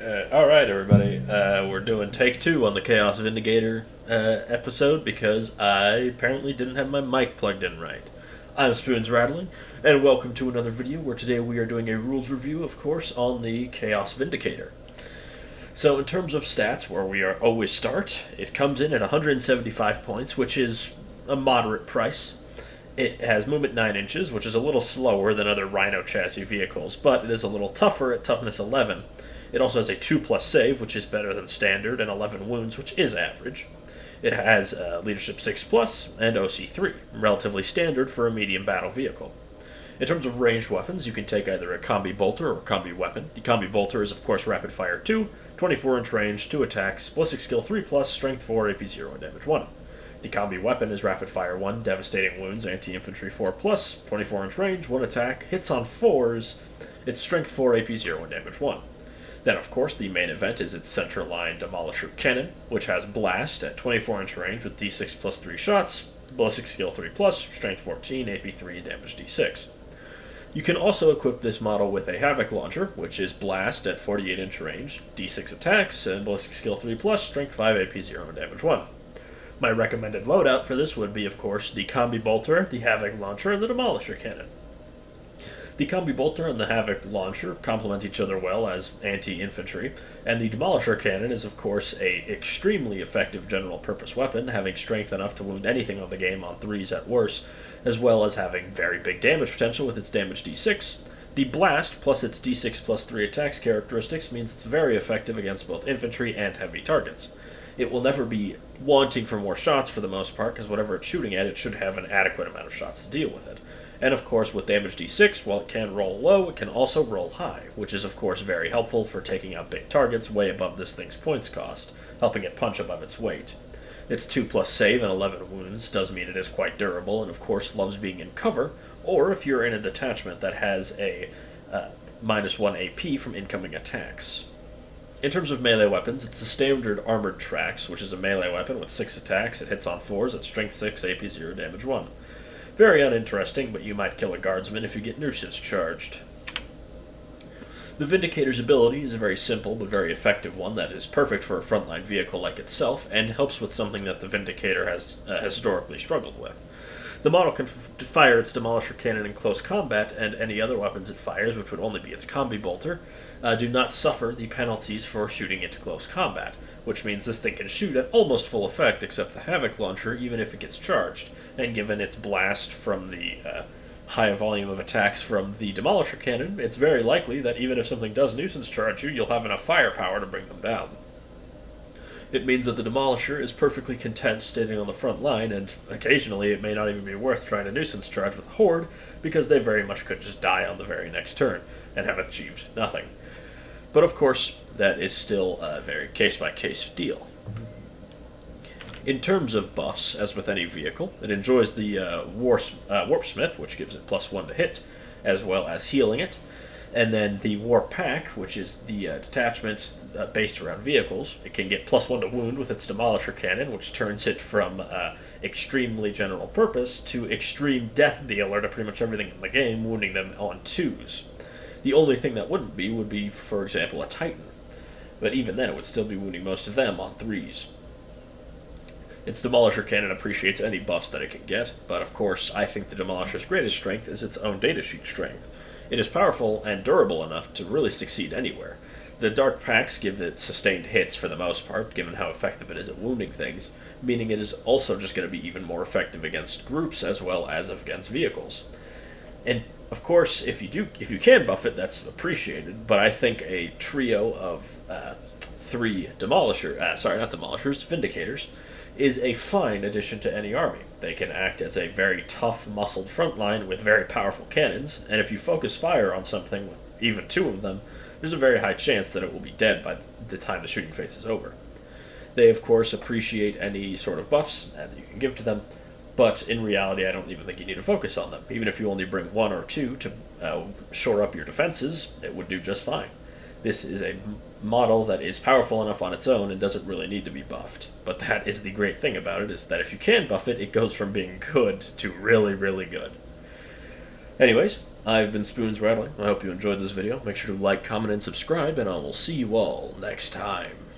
Alright, everybody. We're doing take two on the Chaos Vindicator episode because I apparently didn't have my mic plugged in right. I'm Spoons Rattling, and welcome to another video where today we are doing a rules review, of course, on the Chaos Vindicator. So, in terms of stats, where we are always start, it comes in at 175 points, which is a moderate price. It has movement 9 inches, which is a little slower than other Rhino chassis vehicles, but it is a little tougher at toughness 11. It also has a 2+ save, which is better than standard, and 11 wounds, which is average. It has leadership 6+, and OC3, relatively standard for a medium battle vehicle. In terms of ranged weapons, you can take either a combi bolter or combi weapon. The combi bolter is, of course, rapid fire 2, 24-inch range, 2 attacks, ballistic skill 3+, strength 4, AP 0, and damage 1. The combi weapon is rapid fire 1, devastating wounds, anti-infantry 4+, 24-inch range, 1 attack, hits on 4s, it's strength 4, AP 0, and damage 1. Then, of course, the main event is its center line Demolisher Cannon, which has Blast at 24-inch range with D6 plus 3 shots, ballistic skill 3+, strength 14, AP 3, and damage D6. You can also equip this model with a Havoc Launcher, which is Blast at 48-inch range, D6 attacks, and ballistic skill 3+, strength 5, AP 0, and damage 1. My recommended loadout for this would be, of course, the Combi Bolter, the Havoc Launcher, and the Demolisher Cannon. The Combi Bolter and the Havoc Launcher complement each other well as anti-infantry, and the Demolisher Cannon is, of course, a extremely effective general-purpose weapon, having strength enough to wound anything on the game on 3s at worst, as well as having very big damage potential with its damage D6. The Blast, plus its D6 plus 3 attacks characteristics, means it's very effective against both infantry and heavy targets. It will never be wanting for more shots for the most part, because whatever it's shooting at, it should have an adequate amount of shots to deal with it. And of course, with damage D6, while it can roll low, it can also roll high, which is of course very helpful for taking out big targets way above this thing's points cost, helping it punch above its weight. Its 2+ save and 11 wounds does mean it is quite durable, and of course loves being in cover, or if you're in a detachment that has a -1 AP from incoming attacks. In terms of melee weapons, it's the standard Armored Trax, which is a melee weapon with 6 attacks, it hits on 4s at strength 6, AP 0, damage 1. Very uninteresting, but you might kill a guardsman if you get nuisance charged. The Vindicator's ability is a very simple but very effective one that is perfect for a frontline vehicle like itself, and helps with something that the Vindicator has historically struggled with. The model can fire its Demolisher Cannon in close combat, and any other weapons it fires, which would only be its Combi Bolter, do not suffer the penalties for shooting into close combat, which means this thing can shoot at almost full effect except the Havoc Launcher, even if it gets charged, and given its blast from the high volume of attacks from the Demolisher Cannon, it's very likely that even if something does nuisance charge you, you'll have enough firepower to bring them down. It means that the Demolisher is perfectly content standing on the front line, and occasionally it may not even be worth trying to nuisance charge with a Horde, because they very much could just die on the very next turn, and have achieved nothing. But of course, that is still a very case-by-case deal. In terms of buffs, as with any vehicle, it enjoys the Warpsmith, which gives it +1 to hit, as well as healing it. And then the Warp Pack, which is the detachment based around vehicles. It can get +1 to wound with its Demolisher Cannon, which turns it from extremely general purpose to extreme death dealer to pretty much everything in the game, wounding them on 2s. The only thing that wouldn't be would be, for example, a Titan. But even then, it would still be wounding most of them on 3s. Its Demolisher Cannon appreciates any buffs that it can get, but of course, I think the Demolisher's greatest strength is its own datasheet strength. It is powerful and durable enough to really succeed anywhere. The Dark Packs give it sustained hits for the most part, given how effective it is at wounding things, meaning it is also just going to be even more effective against groups as well as against vehicles. And of course, if you can buff it, that's appreciated, but I think a trio of 3 Vindicators, is a fine addition to any army. They can act as a very tough, muscled frontline with very powerful cannons, and if you focus fire on something with even 2 of them, there's a very high chance that it will be dead by the time the shooting phase is over. They, of course, appreciate any sort of buffs that you can give to them, but in reality, I don't even think you need to focus on them. Even if you only bring 1 or 2 to shore up your defenses, it would do just fine. This is a model that is powerful enough on its own and doesn't really need to be buffed. But that is the great thing about it, is that if you can buff it, it goes from being good to really, really good. Anyways, I've been Spoons Rattling. I hope you enjoyed this video. Make sure to like, comment, and subscribe, and I will see you all next time.